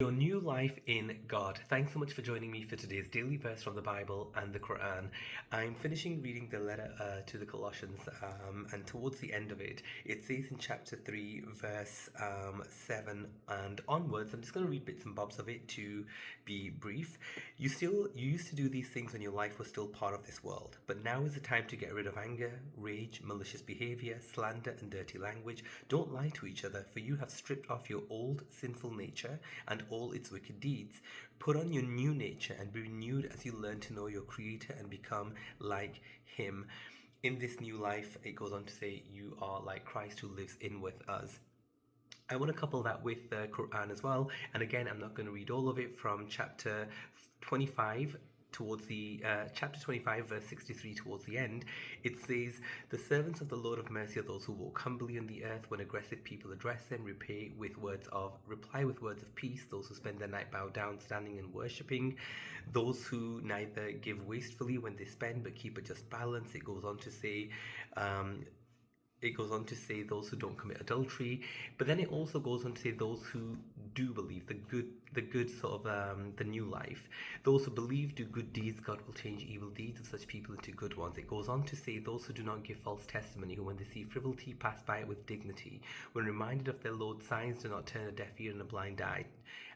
Your new life in God. Thanks so much for joining me for today's daily verse from the Bible and the Quran. I'm finishing reading the letter to the Colossians, and towards the end of it, it says in chapter 3, verse 7 and onwards. I'm just going to read bits and bobs of it to be brief. You used to do these things when your life was still part of this world, but now is the time to get rid of anger, rage, malicious behavior, slander, and dirty language. Don't lie to each other, for you have stripped off your old sinful nature and all its wicked deeds. Put on your new nature and be renewed as you learn to know your Creator and become like Him. In this new life, it goes on to say, you are like Christ who lives in with us. I want to couple that with the Quran as well. And again, I'm not going to read all of it from chapter 25 towards the chapter 25 verse 63 towards the end. It says, the servants of the Lord of mercy are those who walk humbly on the earth. When aggressive people address them, reply with words of peace. Those who spend their night bowed down, standing and worshipping. Those who neither give wastefully when they spend but keep a just balance. It goes on to say those who don't commit adultery, but then it also goes on to say those who do believe the good sort of the new life. Those who believe, do good deeds, God will change evil deeds of such people into good ones. It goes on to say those who do not give false testimony, who when they see frivolity pass by it with dignity. When reminded of their Lord's signs, do not turn a deaf ear and a blind eye.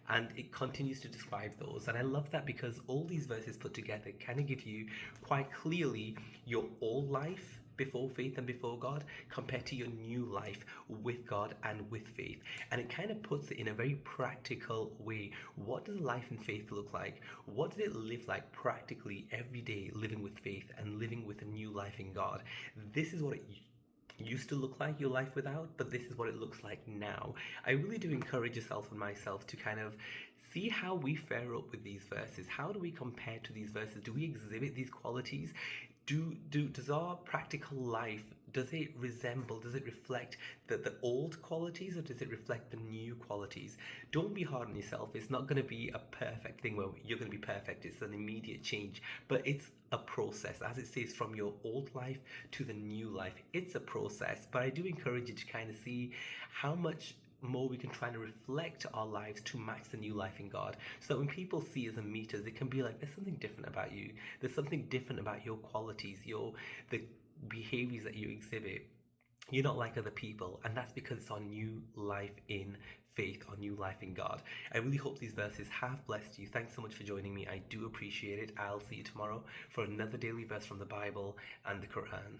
And it continues to describe those. And I love that because all these verses put together kind of give you quite clearly your old life before faith and before God compared to your new life with God and with faith. And it kind of puts it in a very practical way. What does life in faith look like? What does it live like practically every day, living with faith and living with a new life in God? This is what it used to look like, your life without, but this is what it looks like now. I really do encourage yourself and myself to kind of see how we fare up with these verses. How do we compare to these verses? Do we exhibit these qualities? Does our practical life, does it reflect the old qualities, or does it reflect the new qualities? Don't be hard on yourself. It's not going to be a perfect thing where you're going to be perfect. It's an immediate change, but it's a process, as it says, from your old life to the new life. It's a process, but I do encourage you to kind of see how much more we can try to reflect our lives to match the new life in God. So that when people see us and meet us, it can be like, there's something different about you. There's something different about your qualities, the behaviors that you exhibit. You're not like other people, and that's because it's our new life in faith, our new life in God. I really hope these verses have blessed you. Thanks so much for joining me. I do appreciate it. I'll see you tomorrow for another daily verse from the Bible and the Quran.